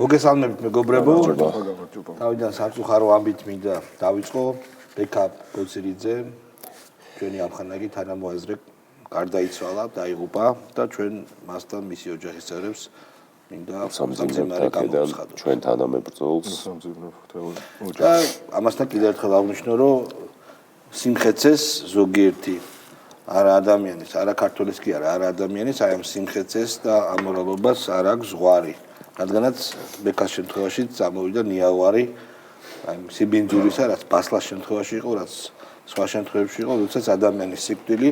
მოგესალმებით მეგობრებო. თავიდან სამწუხარო ამბით მინდა დავიწყო ბექა ბოცირიძე ჩვენი ამხანაგი თანამოაზრე გარდაიცვალა, დაიღუპა და ჩვენ მასთან მისი ოჯახის წევრებს მინდა სამძიმარე გამოვცხადოთ. ჩვენ თანამებრძოლს და ამასთან კიდევ ერთხელ აღვნიშნო, რომ სიმხეცეს ზოგიერთი არა ადამიანის, არა ქართველის კი არა ადამიანის, აი ამ სიმხეცეს და ამორალობას არ აქვს ზღვარი. რადგანაც ბექას შემთხვევაში წამოვიდა ნიავარი, აი სიბინძურისა, რაც ბასლას შემთხვევაში იყო, რაც სხვა შემთხვევებში იყო, როდესაც ადამიანის სიკვდილი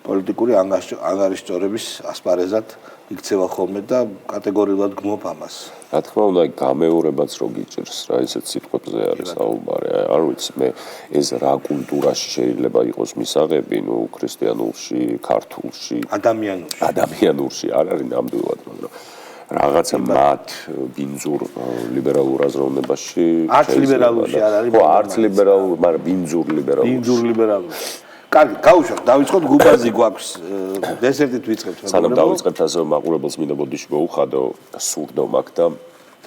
პოლიტიკური ანგარიშწორების ასპარეზად იქცევა ხოლმე და კატეგორიულად გმობ ამას. რა თქმა უნდა, გამეორებაც რო გიჭირს რა, ესეც სიტყვებზე არის საუბარი. არ ვიცი, მე ეს რა კულტურაში შეიძლება იყოს მისაღები, ნუ ქრისტიანულში, ქართულში, ადამიანურში არ არის ნამდვილად, მაგრამ რაღაცა მათ ბინძურ ლიბერალურ აზროვნებაში არც ლიბერალურში არ არის. ხო, არც ლიბერალურ, მაგრამ ბინძურ ლიბერალურში. კარგი, გავუშვათ, დავიწყოთ გუბაზი გვაქვს. დესერტით ვიწყებთ. სანამ დავიწყებთ ასე მაყურებელს მინდა ბოდიში მოუხადო და სურდო მაგ და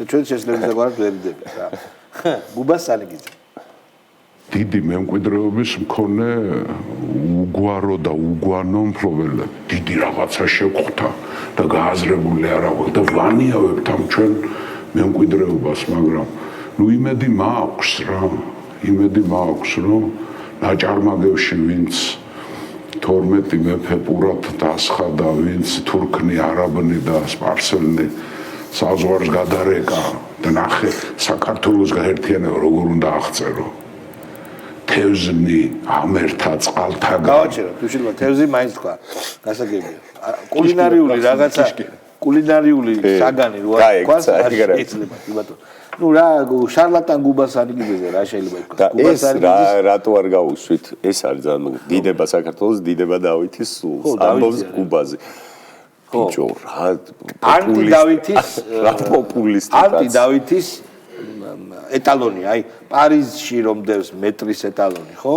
ჩვენ შესაძლებლად ვერ ვიდებით რა. გუბას სალიგიძე. დიდი მემკვიდრეობის მქონე უგვარო და უგვანო მფლობელები. დიდი რაღაცა შეგვხვდა და გააზრებული არა ვარ და ვანიავებთ ამ ჩვენ მემკვიდრეობას, მაგრამ ნუ იმედი მაქვს რა, რომ ნაჭარმაგევში ვინც 12 მეფე პურად დასხადა, ვინც თურქნი, არაბნი და სპარსელნი საზღვარს გადარეკა და ნახე საქართველოს გაერთიანება როგორ უნდა აღწერო. თევზნი, ამერთა, წყალთაგან. გავაჩეროთ, უშვილო თევზი მაინც თქვა. გასაგებია. კულინარიული რაღაცა, კულინარიული საგანი რო აქვს, შეიძლება, ბატონო. ნუ რა შარლატან გუბასანიგიძეზე რა შეიძლება ითქვას. ეს რატო არ გავუშვით? ეს არის ძალიან დიდება საქართველოს, დიდება დავითის სულს. ამბობს გუბაზე. ბიჭო, რა ანტი-დავითის პოპულისტი. ანტი-დავითის ეტალონი, აი პარიზში რომ დევს მეტრის ეტალონი, ხო?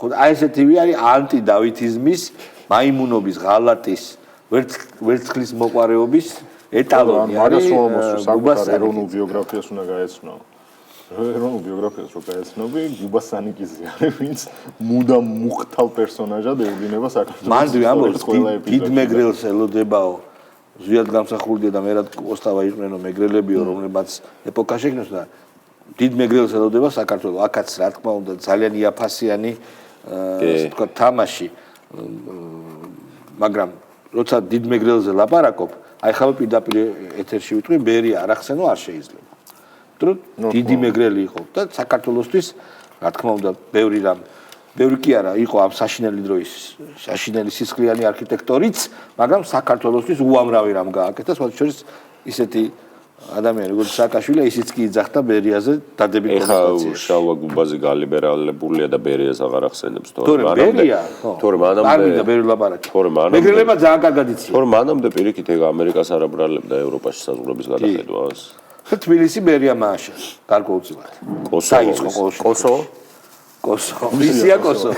ხო, აი ესეთივე არის ანტი-დავითიზმის, მაიმუნობის, ღალატის, ვერცხლის მოყვარეობის ეტალონი არის. საკუთარ ეროვნულ ბიოგრაფიას უნდა გაეცნო. ეროვნულ ბიოგრაფიას რო გაეცნობი, გუბასანიკიძე არის, ვინც მუდამ მუხტალ პერსონაჟად ევლინება საქართველოს. მანდ ამბობს დიდ მეგრელს ელოდებაო. ზუსტად გამსახურდია და მერად ოსტავა იყვნენ მეგრელებიო, რომლებაც ეპოქა შექმნეს და დიდ მეგრელს ელოდება საქართველოს. აქაც რა თქმა უნდა ძალიან იაფასიანი ასე თქვა თამაში. მაგრამ როცა დიდ მეგრელზე ლაპარაკობ, აი ხალხი პირდაპირ ეთერში ვიტყვი, ბერი არ ახსენო არ შეიძლება. თუ დიდი მეგრელი იყო და საქართველოსთვის რა თქმა უნდა ბევრი კი არა იყო ამ საშინელი დროის საშინელი სისხლიანი არქიტექტორიც, მაგრამ საქართველოსთვის უამრავი რამ გააკეთა, სხვა შორის ისეთი ადამიანი როგორც სააკაშვილი ისიც კი იძახდა ბერიაზე დადებით კონსტიტუციაში. ეხლა შალვა გუბაზი გალიბერალებულია და ბერიას აღარ ახსენებს, თორემ ბერია, ხო. თორემ მანამდე ბერი ლაპარაკი. მეგრელებმა ძალიან კარგად იციან. თორემ მანამდე პირიქით ეგ ამერიკას არ აბრალებდა ევროპაში საზღვრების გადახედვას. თბილისი ბერია მააშა, გარკვეულწილად. კოსოვო? მისია კოსოვო.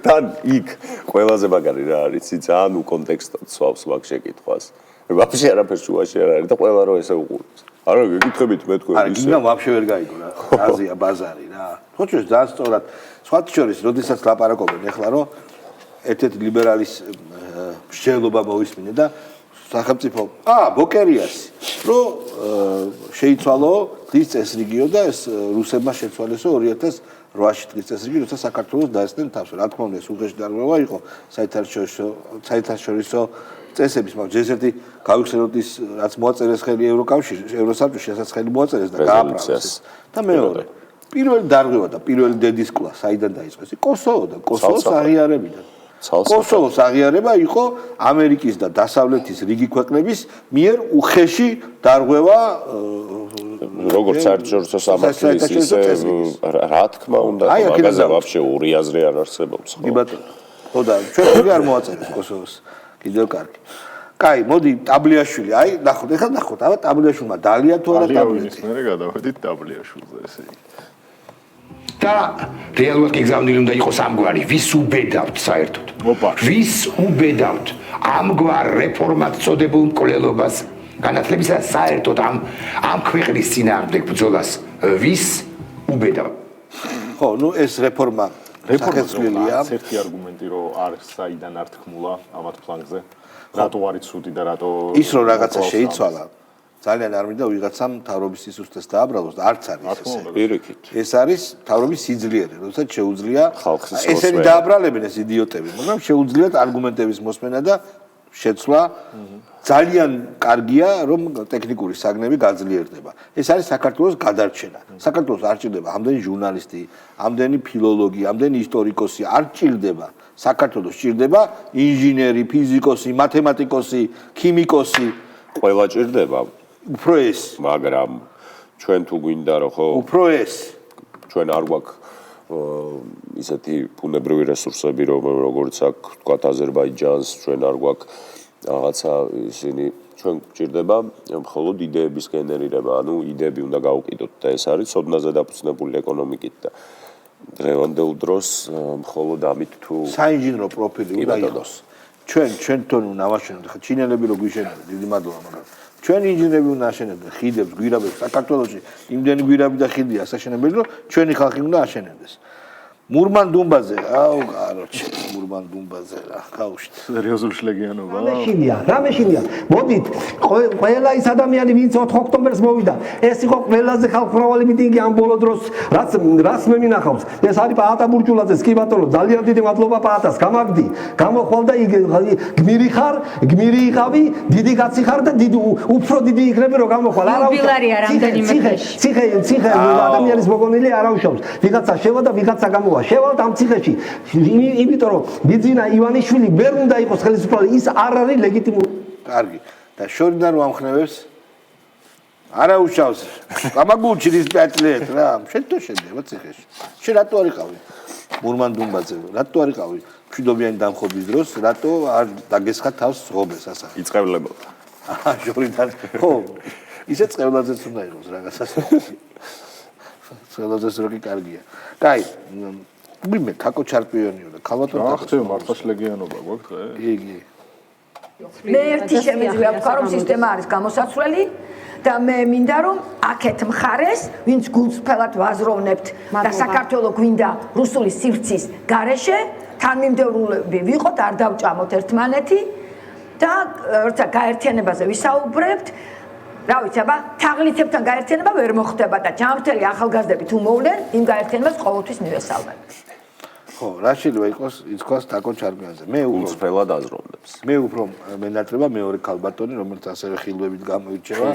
თან იქ ყველაზე მაგარი რა არის, ძალიან უკონტექსტად სვავს მაგ შეკითხვას. ვაფშე არაფერს შუაში არ არის და ყველა რო ესე უყურებს. არა, გეკითხებით მე თქვენ ისე. არა, გინდა ვაფშე ვერ გაიგო რა. აზია ბაზარი რა. თორე ძალიან სწორად. სხვა შორის, როდესაც ლაპარაკობენ ეხლა რომ ერთ-ერთი ლიბერალის მსჯელობა მოვისმინე და სახელმწიფო ბოკერიასი რომ შეიცვალო დღის წესრიგიო და ეს რუსებმა შეცვალესო 2008-ში დღის წესრიგი, როცა საქართველოს დაესწრნენ თავს. რა თქმა უნდა, ეს უხეში დარღვევა იყო საერთაშორისო წესების, მაგრამ ჯერჯერტი გავიხსენოთ ის, რაც მოაწერეს ხელი ევროკავშირში, ევროსაბჭოში, რასაც ხელი მოაწერეს და გააბრალეს. და მეორე, პირველი დარღვევა და პირველი დედის კლა საიდან დაიწყო? კოსოვო და კოსოვოს აღიარებიდან. კოსოვოს აღიარება იყო ამერიკის და დასავლეთის რიგი ქვეყნების მიერ უხეში დარღვევა როგორც საერთაშორისო სამართლის ისე რა თქმა უნდა მაგაზე ვაფშე ორი აზრი არ არსებობს ხო? ხო და ჩვენ არ მოაწერეს კოსოვოს კიდევ კარგი. კაი, მოდი ტაბლიაშვილი, აი ნახოთ, ეხლა ნახოთ, აბა ტაბლიაშვილმა დალია თუ არა ტაბლიაშვილი. მე გადავედით ტაბლიაშვილზე ესე იგი. და რეალურად ეგზამინული უნდა იყოს ამგვარი, ვის უბედავთ საერთოდ? ვის უბედავთ ამგვარ რეფორმად წოდებულ მკვლელობას? განათლებისა საერთოდ ამ ქვეყნის წინააღმდეგ ბრძოლას ვის უბედა? ხო, ნუ ეს რეფორმა რეფორმაა ერთი არგუმენტი რომ არ საიდან არ თქმულა ამათ ფლანგზე რატო არის ცუდი და რატო ის რომ რაღაცა შეიცვალა ძალიან არ მინდა ვიღაცამ თავრობის სისუსტეს დააბრალოს და არც არის პირიქით. ეს არის თავრობის სიძლიერე, როდესაც შეუძლია ხალხის ესენი დააბრალებენ ეს იდიოტები, მაგრამ შეუძლიათ არგუმენტების მოსმენა და შეცვლა ძალიან კარგია რომ ტექნიკური საგნები გაძლიერდება. ეს არის საქართველოს გადარჩენა. საქართველოს არ ჭირდება ამდენი ჟურნალისტი, ამდენი ფილოლოგი, ამდენი ისტორიკოსი არ ჭირდება. საქართველოს ჭირდება ინჟინერი, ფიზიკოსი, მათემატიკოსი, ქიმიკოსი. ყველა ჭირდება, უფრო ეს, მაგრამ ჩვენ თუ გვინდა რომ ხო უფრო ეს ჩვენ არ გვაქვს ისეთი ბუნებრივი რესურსები როგორც აქვს თქვათ აზერბაიჯანს, ჩვენ არ გვაქვს რაღაცა ისინი ჩვენ გვჭირდება მხოლოდ იდეების გენერირება, ანუ იდეები უნდა გავუკიდოთ და ეს არის ოდნაზე დაფუძნებული ეკონომიკით და დღევანდელ დროს მხოლოდ ამით თუ საინჟინრო პროფილი უნდა იყოს. ჩვენ თვითონ უნდა ავაშენოთ, ხა ჩინელები რო გვიშენებენ, დიდი მადლობა, მაგრამ ჩვენ ინჟინერები უნდა აშენებდნენ ხიდებს, გვირაბებს, საქართველოში იმდენი გვირაბი და ხიდია ასაშენებელი, რომ ჩვენი ხალხი უნდა აშენებდეს. მურმან დუმბაზე, აუ, კაროჩე, მურმან დუმბაზე რა, გავუშტ. სერიოზული შლეგიანობა. რა მეშინია? მოდით, ყველა ის ადამიანი, ვინც 4 ოქტომბერს მოვიდა, ეს იყო ყველაზე ხალხმრავალი მიტინგი ამ ბოლო დროს, რაც მე მინახავს. ეს არის პაატა ბურჯულაძეს, კი ბატონო, ძალიან დიდი მადლობა პაატას, გამაგდი. გამოხვალ და გმირი ხარ, გმირი იყავი, დიდი კაცი ხარ და უფრო დიდი იქნები რომ გამოხვალ. იუბილარია რამდენიმე ციხე ადამიანის მოგონილი არ აუშავს. ვიღაცა შევა და ვიღაცა გამოვა. შევალთ ამ ციხეში. იმიტომ რომ ბიძინა ივანიშვილი ვერ უნდა იყოს ხელისუფლება, ის არ არის ლეგიტიმური. კარგი. და შორიდან რომ ამხნევებს არა უშავს. გამაგუჩირის პატლეთ რა. შენ თუ შედება ციხეში. შენ რატო არ იყავი? მურმან დუმბაძე, რატო არ იყავი? მშვიდობიანი დამხობის დროს, რატო არ დაგესხა თავს ღობეს ასა? იწყებლებოდა. შორიდან. ხო. ისე წევლაძეც უნდა იყოს რაღაცას. წევლაძეს როგი კარგია. კაი. მე თაკო ჩარპიონიო და ქალბატონ თაკო. ახლა მართლა შლეგიანობა გვაქვს დღე? იგი. მე ერთი შემეძლია ვქვა რომ სისტემა არის გამოსაცვლელი და მე მინდა რომ აქეთ მხარეს ვინც გულწრფელად ვაზროვნებთ და საქართველოს გვინდა რუსული სივრცის გარეშე თანმიმდევრულები ვიყოთ, არ დავჭამოთ ერთმანეთი და როცა გაერთიანებაზე ვისაუბრებთ, რა ვიცი, აბა თაღლითებთან გაერთიანება ვერ მოხდება და ჯანმრთელი ახალგაზრდები თუ მოვლენ, იმ გაერთიანებას ყოველთვის მივესალმებ. ხო, რა შეიძლება იყოს იცქვას თაკო ჩარპიონზე. მე უცფელად აზროვნებს. მე უფრო მენატრება მეორე ქალბატონი, რომელიც ასევე ხილვებით გამოირჩევა.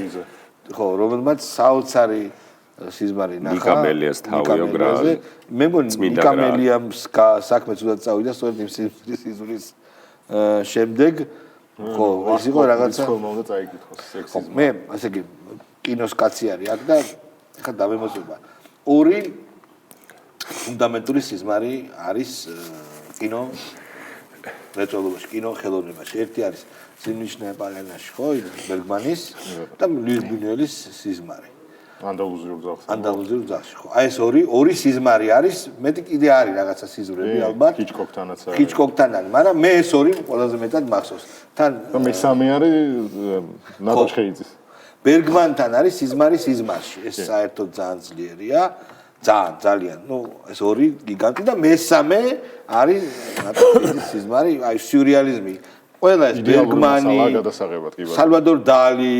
ხო, რომელმაც საოცარი სიზმარი ნახა. ნიკამელიას თავიო გრალი. მე მგონი ნიკამელიამ საქმე ცუდად წავიდა, სწორედ იმ სიზმრის შემდეგ. ხო, ის იყო რაღაცა. ხო, უნდა წაიკითხოს სექსიზმი. მე, ასე იგი, კინოს კაცი არის აქ და ხა დამემოწება. ორი ფუნდამენტური სიზმარი არის კინო რეწოლობაში, კინო ხელოვნებაში. ერთი არის სიმნიშნე პალენაში, ხო, ბერგმანის და ლუის ბუნიუელის სიზმარი. ანდალუზიურ ძაღლში. ანდალუზიურ ძაღლში, ხო. აი ეს ორი სიზმარი არის, მეტი კიდე არის რაღაცა სიზმრები ალბათ. ჰიჩკოკთანაც არის. ჰიჩკოკთან არის, მაგრამ მე ეს ორი ყველაზე მეტად მახსოვს. თან მესამე არის ნატაშხეიძის. ბერგმანთან არის სიზმარი სიზმარში. ეს საერთოდ ძალიან ძლიერია. ძალიან. ნუ ეს ორი გიგანტი და მესამე არის ნატაშხეიძის სიზმარი, აი სიურეალიზმი. ყველა ეს ბერგმანი, სალვადორ დალი,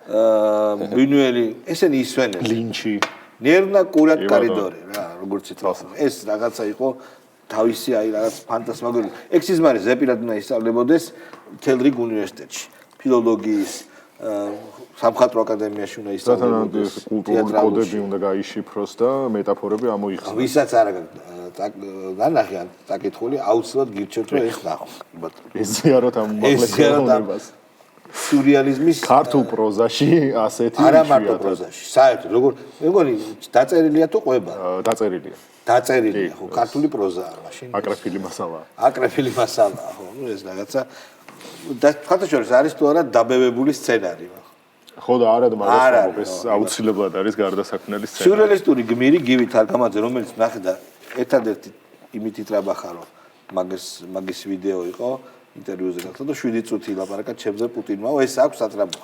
ბუნიუელი, ესენი ისვენებს. ლინჩი. ნერვნა კურატ კორიდორი რა, როგორც ითქვას. ეს რაღაცა იყო თავისი აი რაღაც ფანტასმაგორია. ეგ სიზმარი ზეპირად უნდა ისწავლებოდეს მთელ რიგ უნივერსიტეტში. ფილოლოგიის სამხატვრო აკადემიაში უნდა ისწავლებოდეს. კულტურული კოდები უნდა გაიშიფროს და მეტაფორები ამოიხსნას. ვისაც არა განახი ან წაკითხული, აუცილებლად გირჩევთ რომ ეს ნახო. ეს ზიაროთ ამ მაღლეს სიურეალიზმის ქართულ პროზაში ასეთი არა მარტო პროზაში, საერთოდ როგორ მე მგონი დაწერილია თუ ყვება? დაწერილია, ხო, ქართული პროზაა მაშინ. აკრეფილი მასალაა. აკრეფილი მასალაა, ხო, ნუ ეს რაღაცა და ფაქტობრივად არის თუ არა დაბევებული სცენარი. ხო და არა, მაგრამ ეს აუცილებლად არის გარდასაქმნელი სცენარი. სიურეალისტური გმირი გივით არგამაძე, რომელიც ნახე და ერთადერთი იმით იტრაბახა რომ მაგის ვიდეო იყო, ინტერვიუზე გახდა და 7 წუთი ლაპარაკა ჩემზე პუტინმა, ეს აქვს სატრაბო.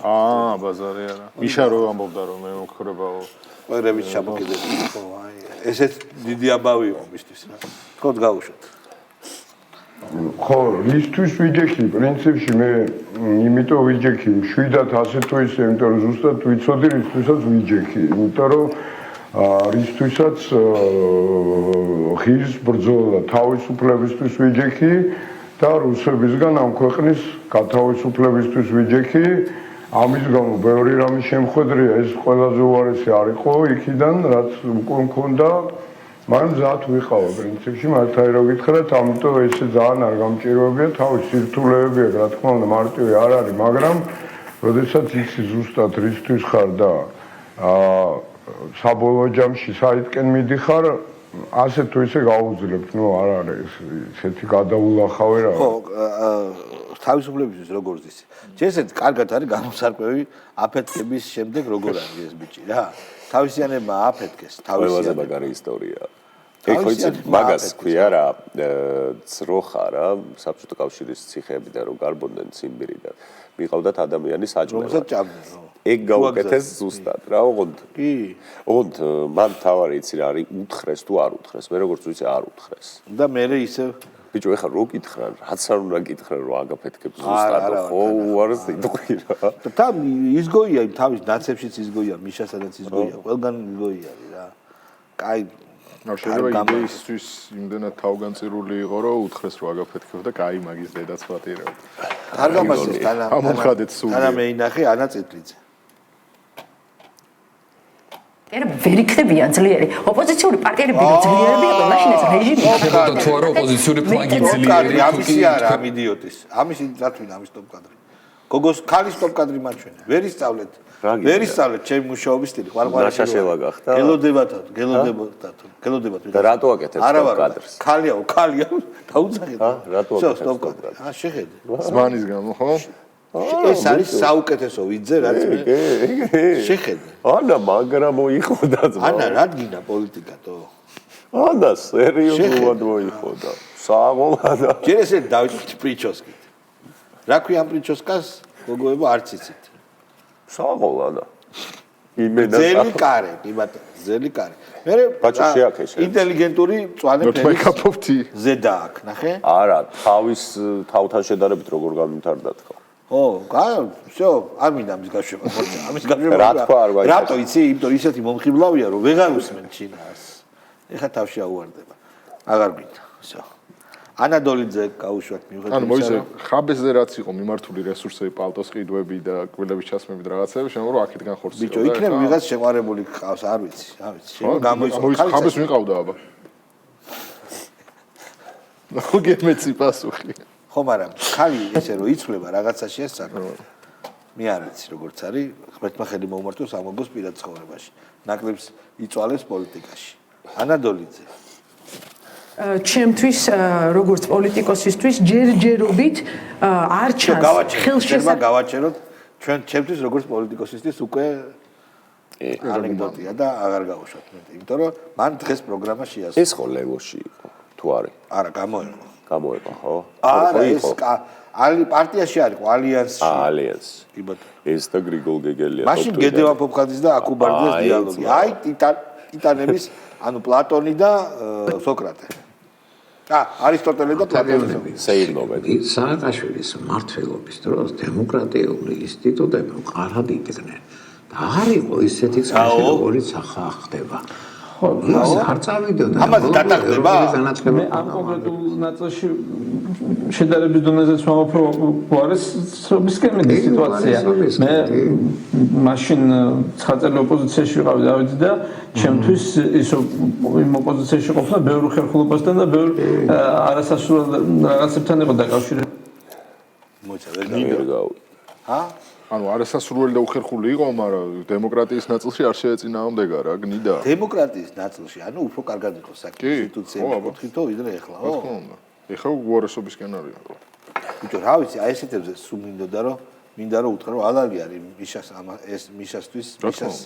ბაზარი არა. მიშა რო ამბობდა რომ მე მოხრებაო. ყველების ჩამოკიდებული. ხო, აი, ესეც დიდი ამბავი იყო მისთვის რა. თქოს გავუშვათ. ხო, რისთვის ვიჯექი, პრინციპში მე იმიტომ ვიჯექი 7-ად ასე თუ ისე, იმიტომ რომ ზუსტად ვიცოდი რისთვისაც ვიჯექი, იმიტომ რომ რისთვისაც ღირს ბრძოლა თავისუფლებისთვის ვიჯექი და რუსებისგან ამ ქვეყნის გათავისუფლებისთვის ვიჯექი. ამის გამო ბევრი რამე შემხედრია, ეს ყველაზე უარესი არ იყო იქიდან, რაც უკვე მქონდა. მაგრამ მზად ვიყავ პრინციპში, მართალი რო გითხრათ, ამიტომ ესე ძალიან არ გამჭიროებია, თავის სირთულეებია, რა თქმა უნდა, მარტივი არ არის, მაგრამ როდესაც იცი ზუსტად რისთვის ხარ და საბოლოო ჯამში საითკენ მიდიხარ, ასე თუ ისე გაუძლებ, ნუ არ არის ესეთი გადაულახავე რა. ხო, თავისუფლებისთვის როგორ ზის. შესეთ კარგად არის გამოსარკვევი აფეთქების შემდეგ როგორ არის ეს ბიჭი რა. თავისიანებმა აფეთქეს, თავისიანება. ყველაზე მაგარი ისტორია. ეხლა იცი მაგას ქვია რა, ძროხა რა, საბჭოთა კავშირის ციხეებიდან რომ გარბოდნენ ციმბირიდან. მიყავდათ ადამიანის საჭმელი. რომელსაც ჭამდნენ, ხო. ეგ გაუკეთეს ზუსტად რა, ოღონდ. კი. ოღონდ მან თავარი იცი რა არის, უთხრეს თუ არ უთხრეს, მე როგორც ვიცი არ უთხრეს. და მე ისე ბიჭო, ეხლა რო კითხრა, რაც არ უნდა კითხრა, რომ აგაფეთქებს ზუსტად, ხო, უარს იტყვი რა. და ისგოია თავის ნაცებშიც ისგოია, მიშასადაც ისგოია, ყველგან ისგოია რა. კაი შეიძლება იდეისთვის იმდენად თავგანწირული იყო, რომ უთხრეს რომ აგაფეთქებ და კაი მაგის დედაც ვატირებ. არ გამასწრებს თანა. ამოხადეთ სულ. თანა მე ინახე ანა წეთლიძე. ვერ იქნებიან ძლიერი. ოპოზიციური პარტიები რო ძლიერები იყო, მაშინ ეს რეჟიმი ხდებოდა თუ არა ოპოზიციური ფლანგი ძლიერი ამის არა ამ იდიოტის. ამის რატვინა ამის ტოპ კადრი. გოგოს ქალის ტოპ კადრი მაჩვენა. ვერ ისწავლეთ. ვერ ისწავლეთ ჩემი მუშაობის სტილი. ნაშაშელა გახდა. გელოდებათ. და რატო აკეთებს ტოპ კადრს? ქალია დაუძახეთ. რატო აკეთებს ტოპ კადრს? შეხედე. ზმანის გამო, ხო? ეს არის საუკეთესო ვიძე რაც მე შეხედე. ანა მაგრამ მოიხოდა ძმა. ანა რადგინა პოლიტიკათო? ანა სერიოზულად მოიხოდა. საღოლადა. ჯერ ესე დავიწყოთ პრიჩოსკით. რა ქვია ამ პრიჩოსკას? გოგოებო არც იცით. საღოლადა. იმენა ძელი კარე, კი ბატონო, ძელი კარე. მე ბაჭო შეაქეშე. ინტელიგენტური მწვანე ფერი. ზედა აქ, ნახე? არა, თავის თავთან შედარებით როგორ გამვითარდა თქო. ო, всё, არ მინდა ამის გაშვება, მოიცა, ამის გაშვება. რა თქვა არ გვაიცი. რატო იცი? იმიტომ რომ ისეთი მომხიბლავია, რომ ვეღარ უსმენ ჩინას. ეხა თავში აუვარდება. აღარ მინდა, всё. ანადოლიძე გაუშვათ მიუხედავად. ანუ მოიცა, ხაბეზე რაც იყო მიმართული რესურსები, პალტოს ყიდვები და კბილების ჩასმები და რაღაცები, შემორო აქეთგან ხორცი. ბიჭო, იქნებ ვიღაც შეყვარებული გყავს, არ ვიცი, რა ვიცი. შემო გამოიწყო. ხაბეს მიყავდა აბა. ნუ გემეცი პასუხი. ხო, მაგრამ ხალი ესე რომ იცვლება რაღაცაში ეს საქმე. მე არ ვიცი როგორც არის, ღმერთმა ხელი მოუმართოს ამოგოს პირად ცხოვრებაში. ნაკლებს იწვალებს პოლიტიკაში. ანადოლიძე. ჩემთვის როგორც პოლიტიკოსისთვის ჯერჯერობით არ ჩანს ხელშესაძლებლობა გავაჩეროთ ჩვენ ჩემთვის როგორც პოლიტიკოსისთვის უკვე ანეკდოტია და აღარ გავუშვათ მე. იმიტომ რომ მან დღეს პროგრამა შეასრულა. ეს ხო ლევოში იყო, თუ არის? არა, გამოიყო. გამოიყო, ხო? არა, ეს პარტიაში არის, ალიანსში. ალიანსი. კი ბატონო. ეს და გრიგოლ გეგელია. მაშინ გედევა ფოფხაძის და აკუბარდეს დიალოგი. აი ტიტანების, ანუ პლატონი და სოკრატე. არისტოტელე და პლატონი. საერთოდ სააკაშვილის მმართველობის დროს დემოკრატიული ინსტიტუტები მყარად იდგნენ. და არ იყო ისეთი წესი, როგორიც ახლა ხდება. არ წავიდოდა. ამას დატახდება. მე ამ კონკრეტულ ნაწილში შედარების დონეზეც მომფრო არის სკემების სიტუაცია. მე მაშინ 9 წელი ოპოზიციაში ვიყავი დავიდი და ჩემთვის ის იმ ოპოზიციაში ყოფნა ბევრ ხერხულობასთან და ბევრ არასასურველ რაღაცებთან იყო დაკავშირებული. მოიცა ვერ გავი. ჰა? ანუ არასასურველი და უხერხული იყო, მაგრამ დემოკრატიის ნაწილში არ შეეწინააღმდეგა რა, გნიდა. დემოკრატიის ნაწილში, ანუ უფრო კარგად იყო საქმე ინსტიტუციები კუთხითო ვიდრე ახლა, ხო? რა თქმა უნდა. ეხლა უარესობისკენ არის. ბიჭო, რა ვიცი, აი ესეთებზე სულ მინდა რომ უთხრა რომ ალალი არის მიშას ეს მიშასთვის მიშას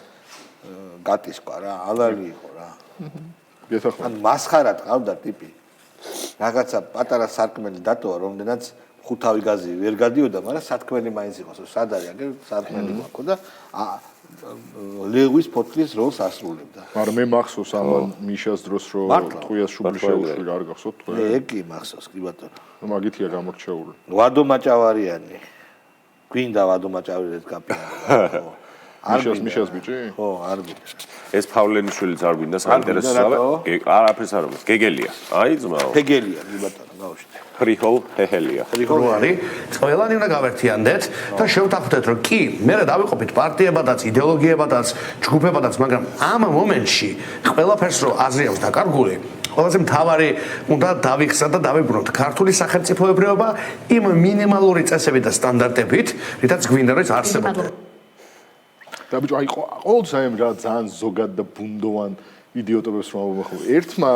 გატისკვა რა, ალალი იყო რა. გეთახმები. ან მასხარად ყავდა ტიპი. რაღაცა პატარა სარკმელი დატოვა, რომდენაც ხუთავი გაზი ვერ გადიოდა, მაგრამ სათქმელი მაინც იყო, სად არის, აგერ სათქმელი გვაქვს და ლევის ფოთლის როლს ასრულებდა. მაგრამ მე მახსოვს ამ მიშას დროს რომ ტყვიას შუბლიშეუშვილი არ გახსოვთ თქვენ? მე კი მახსოვს, კი ბატონო. მაგითია გამორჩეული. ვადო მაჭავარიანი. გვინდა ვადო მაჭავარიას გაფრინდა. მიშას ბიჭი? ხო, არ გვინდა. ეს პავლენიშვილიც არ გვინდა საინტერესოა. არაფერს არ არის. გეგელია. აი ძმაო. გეგელია, კი ბატონო, გავუშტე. ფრიჰოლ ჰეჰელია. როარი, ყველანი უნდა გავერთიანდეთ და შევთანხმდეთ, რომ კი, მე დავიყოფით პარტიებადაც, იდეოლოგიებადაც, ჯგუფებადაც, მაგრამ ამ მომენტში ყველაფერს რო აზრი აქვს დაკარგული, ყველაზე მთავარი უნდა დავიხსნათ და დავიბრუნოთ ქართული სახელმწიფოებრიობა იმ მინიმალური წესებით და სტანდარტებით, რითაც გვინდა რომ არსებობდეს. და ბიჭო, აი ყოველთვის აი რა ძალიან ზოგად და ბუნდოვან იდიოტებს რომ ამბობ. ერთმა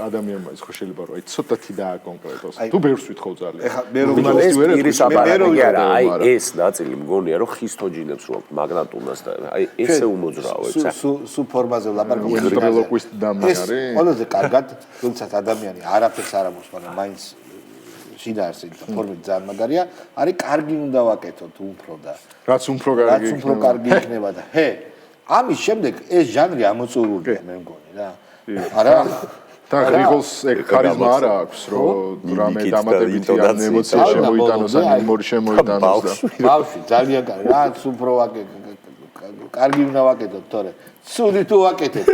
ადამიანმა ის ხო შეიძლება რომ აი ცოტათი დააკონკრეტოს. თუ ბევრს ვითხოვ ძალიან. ეხლა მე რომ მე არა, აი ეს ნაწილი მგონია რომ ხისტოჯინებს რომ მაგნატურნას და აი ესე უმოძრაოებს. სუ ფორმაზე ლაპარაკობთ. ვენტრილოკვისტ დამი არის. ყველაზე კარგად, თუმცა ადამიანი არაფერს არ ამბობს, მაგრამ მაინც შინაარსით და ფორმით ძალიან მაგარია, არის კარგი უნდა ვაკეთოთ უფრო და რაც უფრო კარგი იქნება და ამის შემდეგ ეს ჟანრი ამოწურულია მე მგონი რა. არა? და გრიგოლს ეგ ქარიზმა არ აქვს, რომ რამე დამატებითი ან ემოცია შემოიტანოს ან იმორი შემოიტანოს და ბავშვი ძალიან კარგი, რაც უფრო კარგი უნდა ვაკეთოთ, თორე ცუდი თუ ვაკეთებ.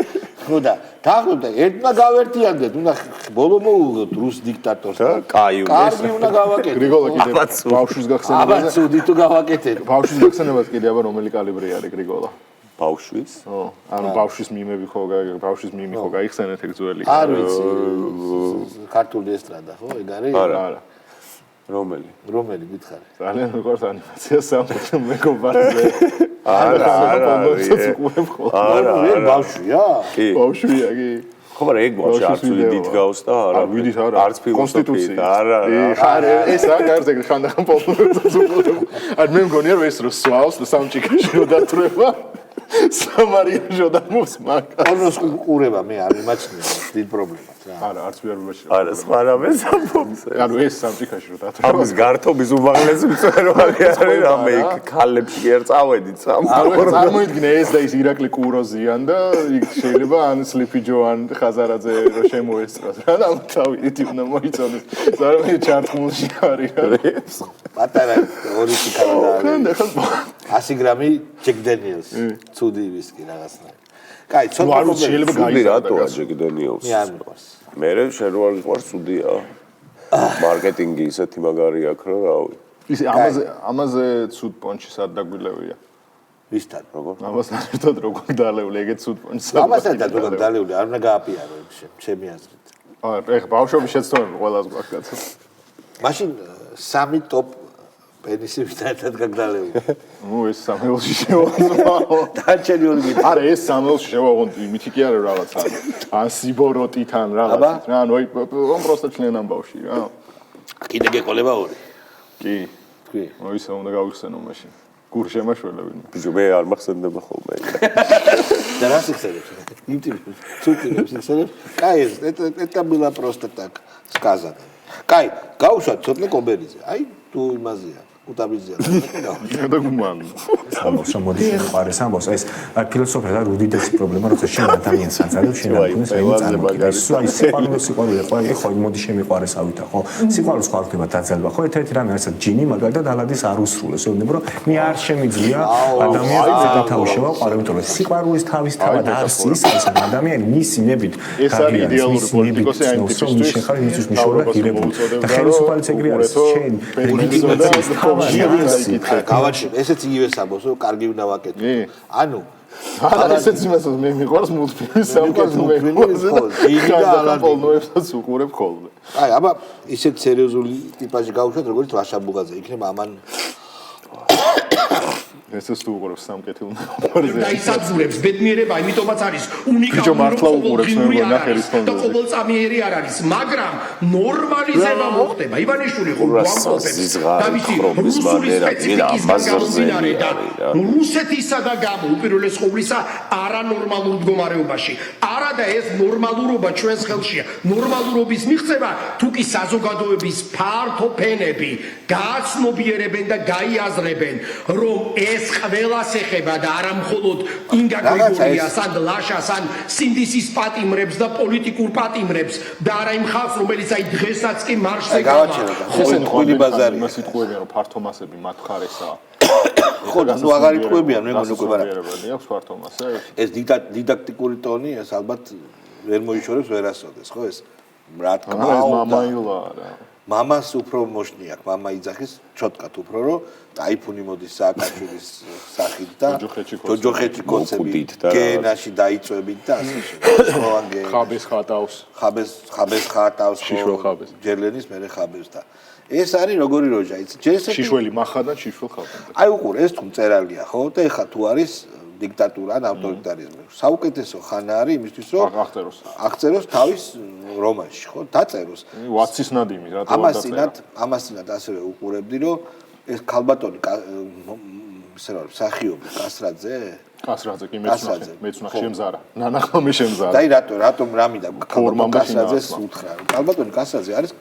ხო და დაახლოებით ერთმა გავერთიანდეთ, უნდა ბოლო მოუღოთ რუს დიქტატორს და კარგი უნდა გავაკეთოთ. გრიგოლა კიდე ბავშვის გახსენებაზე. აბა ცუდი თუ გავაკეთებ. ბავშვის გახსენებაზე კიდე აბა რომელი კალიბრი არის გრიგოლა? ბავშვის? ო, ანუ ბავშვის მიმები ხო, ბავშვის მიმი ხო გაიხსენეთ ეგ ძველი. არ ვიცი. ქართული ესტრადა ხო, ეგ არის? არა. რომელი გითხარი? ძალიან მიყვარს ანიმაცია სამყარო მეგობარზე. არა. არა, ბავშვია? კი. ბავშვია კი. ხო, მაგრამ ეგ ბავშვი არც ვიდით გავს და არა. ვიდით არა. არც კონსტიტუცია. არა. ეს რა გარს ეგ ხანდახან პოლიტიკას უყურებ. არ მე მგონია რომ ეს რო სვავს და სამჭიქაში რო დათრება. სამარიაში და მოს მაგ. კონოს ყურება მე არ იმაჩნია დიდ პრობლემას რა. არა, არც ვერ ვიმაჩნია. არა, სხვა რამეს ამბობს. ანუ ეს სამჭიქაში რო დათრება. ამის გართობის უმაღლესი მწვერვალი არის რამე იქ ქალებში კი არ წავედით სამ. წარმოიდგინე ეს და ის ირაკლი კუროზიან და იქ შეიძლება ან სლიპი ჯო ან ხაზარაძე რო შემოესწროს რა და თავით უნდა მოიწონოს. ზარმე ჩარტყმულში არის. პატარა ორი სიკალა 100 გრამი ჯეკ დენიელს. ცუდი ვისკი რაღაცნაირი. კაი, ცოტა შეიძლება გაიგო რატოა ჯეკ დენიელს. მე არ მიყვარს. მე შენ რო არ მიყვარს ცუდია. მარკეტინგი ისეთი მაგარი აქვს რა, რავი. ის ამაზე ცუდ პონჩი სად დაგვილევია? ვისთან? როგორ? ამასთან ერთად როგორ დალეული ეგეთ ცუდ პონჩი სად? ამასთან ერთად როგორ დალეული, არ უნდა გააპიარო ჩემი აზრით. ეხლა ბავშვობის შეცდომები ყველას გვაქვს კაცო. მაშინ სამი ტოპ პენისი ვისთან გაგდალეული. ნუ ეს სამეულში შევაღო. დაჩენი ორი გითხრა. არა ეს სამეულში შევაღო იმითი კი არა რაღაცა. ან სიბოროტიდან რაღაცა. რა ნუ პროსტა ჩლენან ბავში რა. კიდე გეყოლება ორი. კი. თქვი. მოისა უნდა გავიხსენო მაშინ. გურ შემაშველებინ. ბიჭო მე არ მახსენდება ხოლმე. და რა სიხსენებს? ინტიმს, ცუდებს სიხსენებს. კაი, это было просто так сказано. კაი, გავუშვათ ცოტნე კობერიძე. აი, თუ იმაზეა. უტაბიძეა. და გუმან. ამბობს რომ მოდი შეყვარეს ამბობს ეს ფილოსოფია და უდიდესი პრობლემა როცა შენ ადამიანს აძლევს შენ ამბობს ეს აი სიყვარული ხო აი ხო მოდი შემიყვარეს ავითა ხო სიყვარულს ხო არ ხდება დაძალვა ხო ერთ-ერთი რამე არის ჯინი მაგალითად ალადის არ უსრულებს ეუბნება რომ მე არ შემიძლია ადამიანს დათავშევა ყარე იმიტომ რომ სიყვარულის თავის თავად არის ის ადამიანი მისი ნებით ეს არის იდეალური პოლიტიკოსი აინტიპისთვის შეხარ იმისთვის მიშორდა გირებული და ხელისუფალიც ეგრე არის შენ რეგიტიმაციის გავაჩი, ესეც იგივეს ამბობს, რომ კარგი უნდა ვაკეთო. ანუ არა ესეც იმას მე მიყვარს მულტფილმის სამყაროს მე და პოლნოებსაც უყურებ ხოლმე. აი, აბა ისეთ სერიოზული ტიპაჟი გავუშვათ, როგორც ვაშა ბუღაძე, იქნება ამან ესეც თუ უყურებს სამკეთილ ნაყოფარზე. დაისაძურებს ბედნიერება, იმიტომაც არის უნიკალური. ბიჭო მართლა უყურებს მე მგონი ნახერის ფონზე. და ყოველწამიერი არ არის, მაგრამ ნორმალიზება მოხდება. ივანიშვილი ხო გვამყოფებს. დავითი რუსული სპეციფიკის გამომდინარე და რუსეთისა და გამო უპირველეს ყოვლისა არანორმალურ მდგომარეობაში. არა და ეს ნორმალურობა ჩვენს ხელშია. ნორმალურობის მიღწევა თუ კი საზოგადოების ფართო ფენები გააცნობიერებენ და გაიაზრებენ, რომ ეს ყველას ეხება და არა მხოლოდ ინგა გრიგორიას ან ლაშას ან სინდისის პატიმრებს და პოლიტიკურ პატიმრებს და არა იმ ხალხს, რომელიც აი დღესაც კი მარშზე გავა. ხელი ბაზარი. იმას იტყუებიან, რომ ფართო მასები მათ ხარესაა. ხო, ნუ აღარ იტყუებიან, მე მგონი უკვე არა. აქვს ფართო მასე? ეს დიდაქტიკური ტონი, ეს ალბათ ვერ მოიშორებს ვერასოდეს, ხო ეს? რა თქმა უნდა, ეს მამაილა რა. მამას უფრო მოშნი აქვს, მამა იძახის ჩოტკათ უფრო, რომ აიფონი მოდის სააკაშვილის სახით და ჯოჯოხეთში კონცერტი გენაში დაიწვევით და ასე შემდეგ. ხაბეს ხატავს. ხაბეს ხატავს, შიშველ ხაბეს. ჯერლენის მერე ხაბეს და ეს არის როგორი როჟა, იცი? შიშველი მახადან შიშველ ხაბენ. აი უყურე, ეს თუ მწერალია, ხო? და ეხა თუ არის დიქტატურა ან ავტორიტარიზმი. საუკეთესო ხანა არის იმისთვის, რომ აღწეროს თავის რომანში, ხო? დაწეროს. ვაცის ნადიმი, რატო არ დაწერა? ამას წინათ ასევე უყურებდი, რომ ეს ქალბატონი ისე რა მსახიობი კასრაძე? კასრაძე კი მეც უნდა შემზარა. ნანახმამი შემზარა. და რატომ რამიდა ქალბატონ კასრაძეს უთხრა? ქალბატონი კასრაძე არის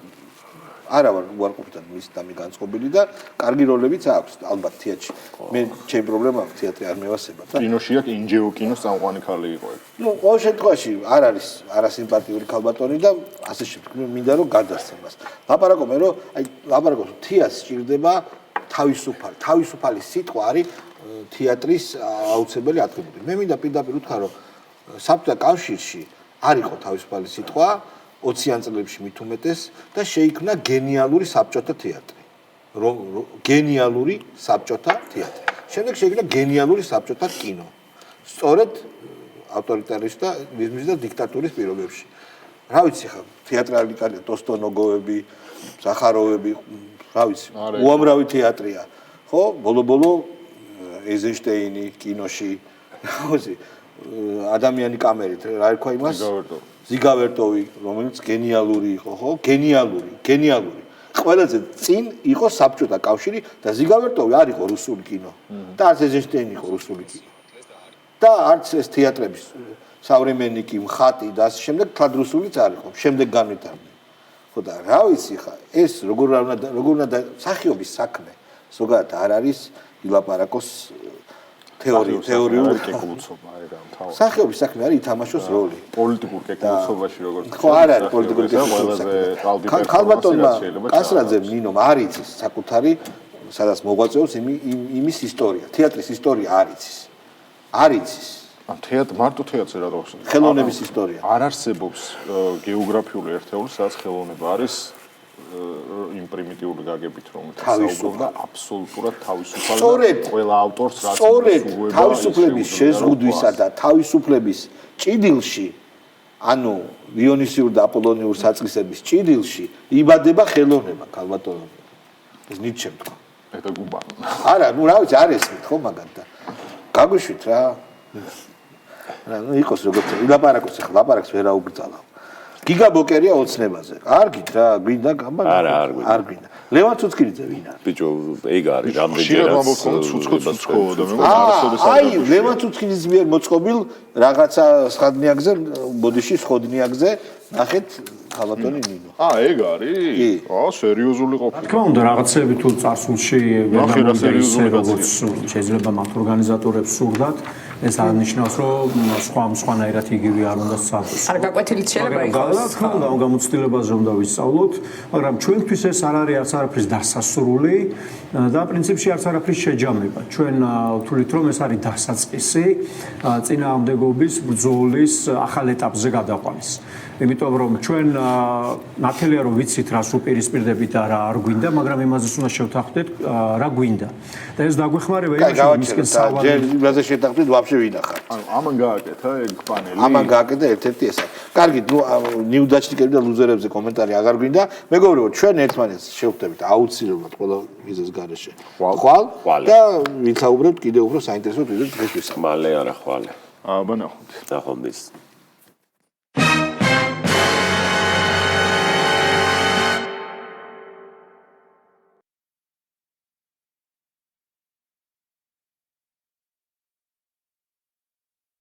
არა უარყოფითად მის დამი განწყობილი და კარგი როლებიც აქვს ალბათ თეატრში. მე ჩემი პრობლემა აქვს თეატრი არ მევასება და კინოში აქ ინჯეო კინოს წამყვანი ხალი იყო. ნუ ყოველ შემთხვევაში არ არის არასიმპათიური ქალბატონი და ასე შემდეგ. მე მინდა რომ გადასცემას. ლაპარაკობენ რომ აი ლაპარაკობს თეატრს სჭირდება თავისუფალი სიტყვა არის თეატრის აუცილებელი ატრიბუტი. მე მინდა პირდაპირ უთხრა რომ საბჭოთა კავშირში არ იყო თავისუფალი სიტყვა 20-იან წლებში მით უმეტეს და შეიქმნა გენიალური საბჭოთა თეატრი. გენიალური საბჭოთა თეატრი. შემდეგ შეიქმნა გენიალური საბჭოთა კინო. სწორედ ავტორიტარიზმის და დიქტატურის პირობებში. რა ვიცი ხა, თეატრალი კალია ტოსტონოგოები, ზახაროვები, რა ვიცი, უამრავი თეატრია. ხო, ბოლო-ბოლო ეიზენშტეინი კინოში, ხო იცი, ადამიანი კამერით, რა ერქვა იმას? ზიგავერტოვი, რომელიც გენიალური იყო, ხო? გენიალური. ყველაზე წინ იყო საბჭოთა კავშირი და ზიგავერტოვი არ იყო რუსული კინო. და არც ეიზენშტეინი იყო რუსული კინო. და არც ეს თეატრების სავრემენიკი, მხატი და ასე შემდეგ თად რუსულიც არ იყო. შემდეგ განვითარდა. ხო და რა ვიცი ხა, ეს როგორ უნდა სახიობის საქმე ზოგადად არ არის ილაპარაკოს თეორიული კეკლუცობა არა თავად. სახიობის საქმე არის ითამაშოს როლი. პოლიტიკურ კეკლუცობაში როგორც ხო არ არის პოლიტიკური კეკლუცობა. ქალბატონმა კასრაძემ ნინომ არ იცის საკუთარი სადაც მოღვაწეობს იმის ისტორია, თეატრის ისტორია არ იცის. არ იცის. მარტო თეატრზე რა თქმა უნდა. ხელოვნების ისტორია. არ არსებობს გეოგრაფიული ერთეული, სადაც ხელოვნება არის იმ პრიმიტიული გაგებით რომ საუბრობდა აბსოლუტურად თავისუფალ ყველა ავტორს რაც სწორედ თავისუფლების შეზღუდვისა და თავისუფლების ჭიდილში ანუ დიონისიურ და აპოლონიურ საწყისების ჭიდილში იბადება ხელოვნება ქალბატონო ეს ნიჩემ თქვა ეს გუბა არა ნუ რა ვიცი არ ესმით ხო მაგალითად გაგვიშვით რა ნუ იყოს როგორც ილაპარაკოს ახლა ლაპარაკს ვერ აუგრძალავ გიგა ბოკერია ოცნებაზე. კარგით რა, გვინდა გამბა? არ გვინდა. ლევან ცუცკირიძე ვინ არის? ბიჭო, ეგ არის რამდენჯერაც ცუცკო და მე აი, ლევან ცუცკირიძის მიერ მოწყობილ რაღაცა სხადნიაკზე, ბოდიში სხოდნიაკზე, ნახეთ ქალბატონი ნინო. ეგ არის? სერიოზული ყოფილი. თქმა უნდა, რაღაცები თუ წარსულში ნახე სერიოზული როგორც შეიძლება მათ ორგანიზატორებს სურდათ ეს აღნიშნავს, რომ სხვანაირად იგივე არ უნდა სწავლოს. არ გაკვეთილიც შეიძლება იყოს. თქმა უნდა, გამოცდილებაზე უნდა ვისწავლოთ, მაგრამ ჩვენთვის ეს არ არის არც არაფრის დასასრული და პრინციპში არც არაფრის შეჯამება. ჩვენ ვთვლით, რომ ეს არის დასაწყისი წინააღმდეგობის ბრძოლის ახალ ეტაპზე გადაყვანის. იმიტომ რომ ჩვენ ნათელია რომ ვიცით რას უპირისპირდებით და რა არ გვინდა, მაგრამ იმაზეც უნდა შევთანხმდეთ რა გვინდა. და ეს დაგვეხმარება იმაში რომ ისკენ ჯერ იმაზე შეთანხმდით, ვაფშე ბავშვი ვინახავთ. ანუ ამან გააკეთა ეგ პანელი. ამან გააკეთა ერთ-ერთი ესა. კარგით, ნუ ნიუდაჩნიკები და ლუზერებზე კომენტარი აღარ გვინდა. მეგობრებო, ჩვენ ერთმანეთს შევხვდებით აუცილებლად ყველა მიზეზ გარეშე. ხვალ და ვინცაუბრებთ კიდევ უფრო საინტერესო ვიდეოს დღეს ვისაუბრებთ. მალე არა ხვალე. აბა ნახოთ. ნახოთ.